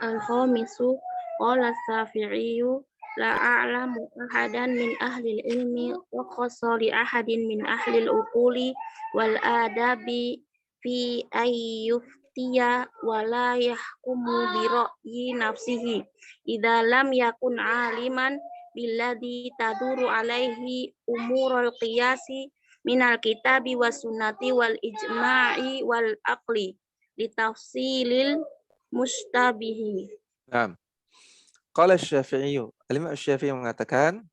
S2: Al-khamisu qala Syafi'i la a'lamu ahadan min ahli ilmi wa khassa li ahadin min ahli al-uquli wal adabi fi ayyuftiya wa la yahkumu bi ra'yi nafsihi idza lam yakun aliman billadhi taduru alaihi umurul qiyasi minal kitabi was sunnati wal ijma'i wal aqli litafsilil mustabihi.
S1: Nah, qala Asy-Syafi'i, Al-Imam Asy-Syafi'i mengatakan,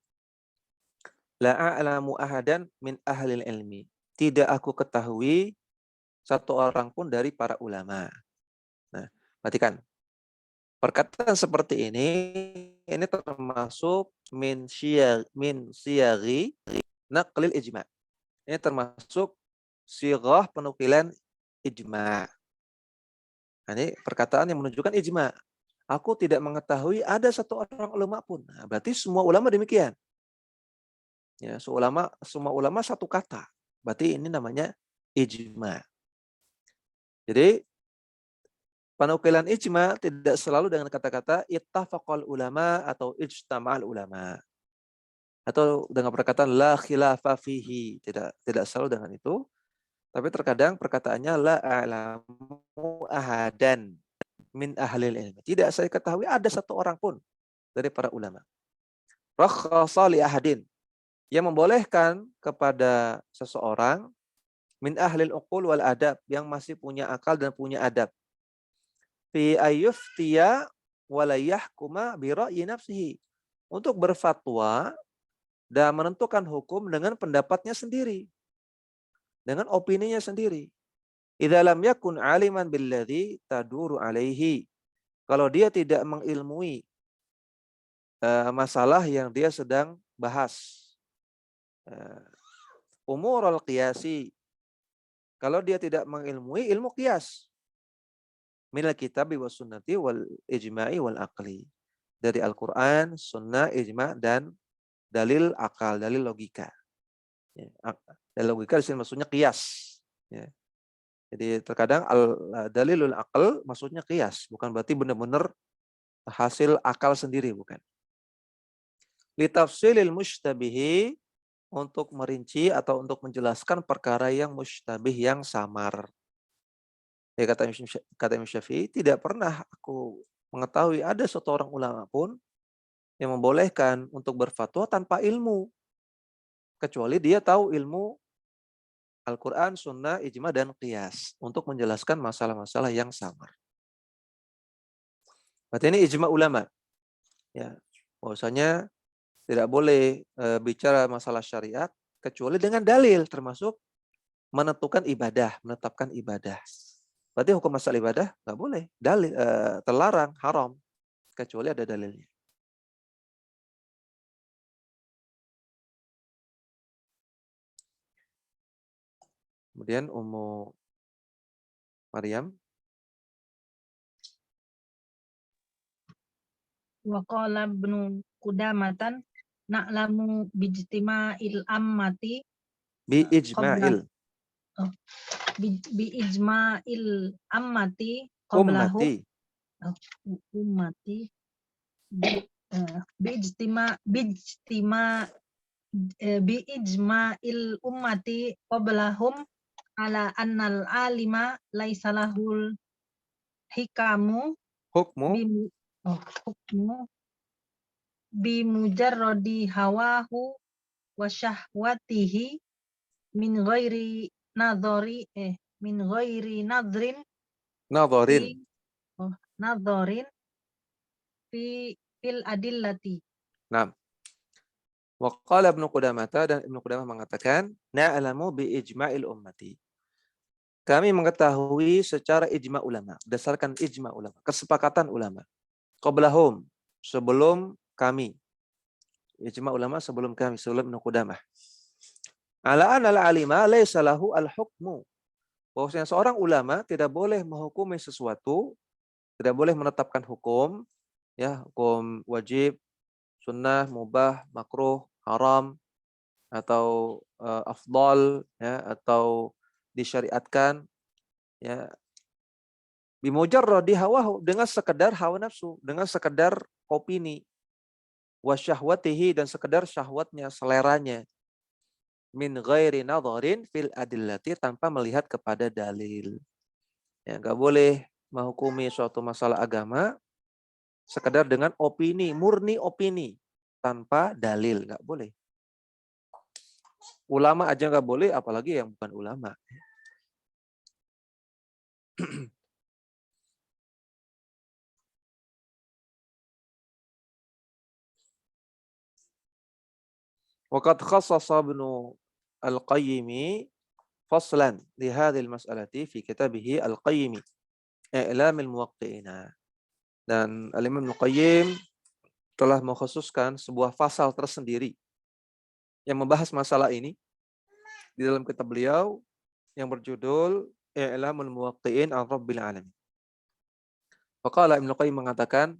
S1: la a'lamu ahadan min ahlil ilmi. Tidak aku ketahui satu orang pun dari para ulama. Nah, perhatikan. Perkataan seperti ini termasuk min siyaghi naqlil ijma'. Ini termasuk sirah penukilan ijma'. Nah, ini perkataan yang menunjukkan ijma'. Aku tidak mengetahui ada satu orang ulama pun. Nah, berarti semua ulama demikian. Ya, semua ulama satu kata. Berarti ini namanya ijma'. Jadi penukilan ijma' tidak selalu dengan kata-kata ittafaqal ulama atau ijtama'al ulama. Atau dengan perkataan la khilafa fihi. Tidak selalu dengan itu. Tapi terkadang perkataannya la a'lamu ahadan min ahlil ilmi. Tidak saya ketahui ada satu orang pun dari para ulama. Rakhasa li ahadin. Yang membolehkan kepada seseorang min ahlil uqul wal adab, yang masih punya akal dan punya adab, fi ayyuftiya wa la yahkuma bi ra'yi nafsihi, untuk berfatwa dan menentukan hukum dengan pendapatnya sendiri, dengan opininya sendiri. Idza lam yakun aliman billadzi taduru alaihi, kalau dia tidak mengilmui masalah yang dia sedang bahas. Umurul qiyasi, kalau dia tidak mengilmui ilmu qiyas. Minal kitabi was sunnati wal ijma'i wal aqli. Dari Al-Quran, sunnah, ijma' dan dalil akal, dalil logika. Ya, dalil logika di sini maksudnya qiyas. Ya. Jadi terkadang dalilul aql maksudnya qiyas, bukan berarti benar-benar hasil akal sendiri, bukan. Litafsilil mushtabihi, untuk merinci atau untuk menjelaskan perkara yang mushtabih, yang samar. Ya, kata Imam Syafi'i, tidak pernah aku mengetahui ada satu orang ulama pun yang membolehkan untuk berfatwa tanpa ilmu, kecuali dia tahu ilmu Al-Quran, Sunnah, Ijma, dan Qiyas untuk menjelaskan masalah-masalah yang samar. Berarti ini ijma ulama. Ya, bahwasanya tidak boleh bicara masalah syariat kecuali dengan dalil, termasuk menentukan ibadah, menetapkan ibadah. Berarti hukum masalah ibadah nggak boleh, dalil terlarang, haram, kecuali ada dalilnya. Kemudian Ummu Maryam.
S3: Wa qala ibnu Qudamatan na'lamu bijtima'il ammati
S1: Bi ijma'il.
S3: Bi ijma'il ammati qablahum ummati bi ijma'il ummati qablahum ala annal alima laisa lahul hikamu
S1: Hukmu
S3: bi mujarradi hawahu wa syahwatihi min ghairi nadrin fil adillati.
S1: Nah, wa qala Ibnu Qudamah, dan Ibnu Qudamah mengatakan na'lamu bi ijma'il ummati. Kami mengetahui secara ijma ulama, berdasarkan ijma ulama, kesepakatan ulama. Qablahum, sebelum kami. Ijma ulama sebelum kami, sebelum Ibnu Qudamah. Ala anal alima laisa lahu al-hukmu. Bahwasanya seorang ulama tidak boleh menghukumi sesuatu, tidak boleh menetapkan hukum, ya, hukum wajib, sunnah, mubah, makruh, haram, atau afdal, ya, atau disyariatkan, ya, bimujarradi hawahu, dengan sekedar hawa nafsu, dengan sekedar opini, wasyahwatihi, dan sekedar syahwatnya, seleranya, min ghairi nadharin fil adillati, tanpa melihat kepada dalil. Ya, enggak boleh menghukumi suatu masalah agama sekedar dengan opini, murni opini, tanpa dalil, enggak boleh. Ulama aja nggak boleh, apalagi yang bukan ulama. Waqad khassasa Ibnu Al-Qayyim faslan li hadhihi al-mas'alati fi kitabih Al-Qayyim I'lam al-Muwaqqi'ina. Dan Al-Imam Al-Qayyim telah mengkhususkan sebuah pasal tersendiri yang membahas masalah ini di dalam kitab beliau yang berjudul I'lamul Muwaqqi'in an Rabbil Alamin. Faqala Ibnu Qayyim mengatakan,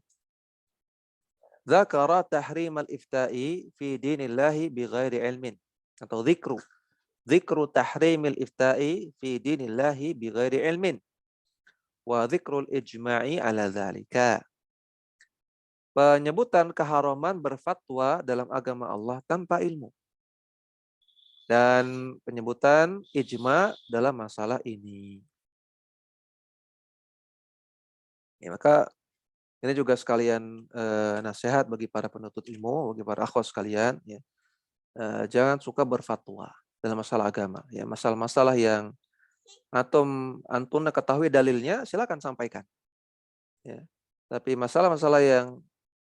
S1: dzakara tahrim al-ifta'i fi dinillahi bighairi ilmin, atau dzikru tahrimil ifta'i fi dinillahi bighairi ilmin wa dzikrul ijma'i ala dzalika. Penyebutan keharaman berfatwa dalam agama Allah tanpa ilmu. Dan penyebutan ijma dalam masalah ini. Ya, maka ini juga sekalian nasihat bagi para penuntut ilmu, bagi para akhwat sekalian. Ya. Jangan suka berfatwa dalam masalah agama. Ya, masalah-masalah yang antuna ketahui dalilnya, silakan sampaikan. Ya. Tapi masalah-masalah yang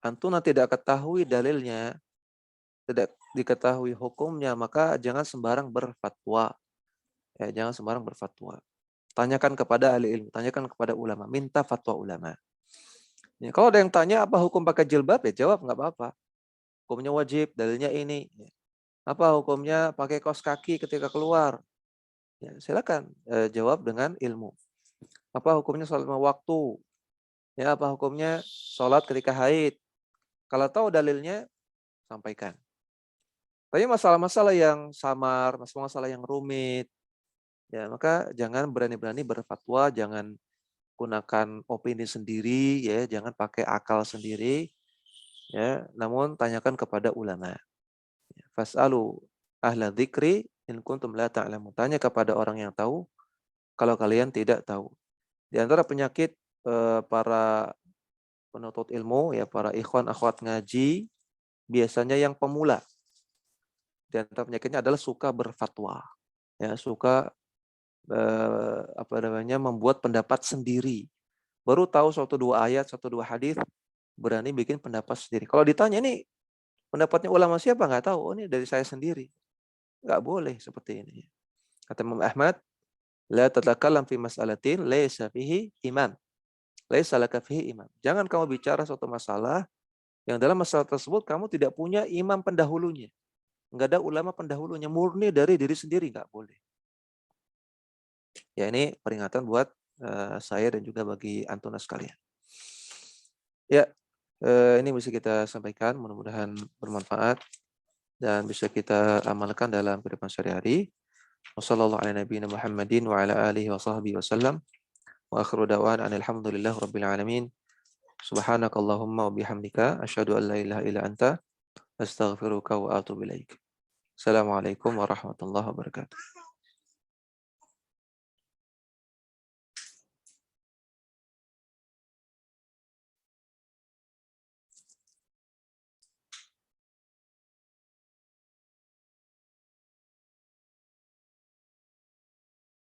S1: antuna tidak ketahui dalilnya, tidak diketahui hukumnya, maka jangan sembarang berfatwa. Ya, jangan sembarang berfatwa. Tanyakan kepada ahli ilmu, tanyakan kepada ulama, minta fatwa ulama. Ya, kalau ada yang tanya apa hukum pakai jilbab, ya jawab nggak apa-apa. Hukumnya wajib, dalilnya ini. Ya. Apa hukumnya pakai kaos kaki ketika keluar? Ya, silakan jawab dengan ilmu. Apa hukumnya sholat lima waktu? Ya, apa hukumnya sholat ketika haid? Kalau tahu dalilnya, sampaikan. Tapi masalah-masalah yang samar, masalah-masalah yang rumit, ya maka jangan berani-berani berfatwa, jangan gunakan opini sendiri, ya jangan pakai akal sendiri, ya. Namun tanyakan kepada ulama. Fas'alu ahla dzikri in kuntum la ta'lamun. Tanya kepada orang yang tahu kalau kalian tidak tahu. Di antara penyakit para penuntut ilmu, ya para ikhwan akhwat ngaji, biasanya yang pemula. Di antara penyakitnya adalah suka berfatwa, ya suka membuat pendapat sendiri. Baru tahu satu dua ayat, satu dua hadis, berani bikin pendapat sendiri. Kalau ditanya ini pendapatnya ulama siapa, nggak tahu. Oh, ini dari saya sendiri. Nggak boleh seperti ini. Kata Imam Ahmad, la tatakallam fi mas'alatin laisa fihi imam. Laisa laka fihi imam. Jangan kamu bicara suatu masalah yang dalam masalah tersebut kamu tidak punya imam pendahulunya. Nggak ada ulama pendahulunya, murni dari diri sendiri, nggak boleh. Ya, ini peringatan buat saya dan juga bagi antuna sekalian. Ya, ini bisa kita sampaikan, mudah-mudahan bermanfaat dan bisa kita amalkan dalam kehidupan sehari-hari. Wassallallahu ala nabiyina Muhammadin wa ala alihi wa sahbihi wasallam. Wa akhiru da'wana alhamdulillahi rabbil alamin. Subhanakallahumma wa bihamdika asyhadu an la ilaha illa anta astaghfiruka wa atubu ilaik. Assalamualaikum warahmatullahi wabarakatuh.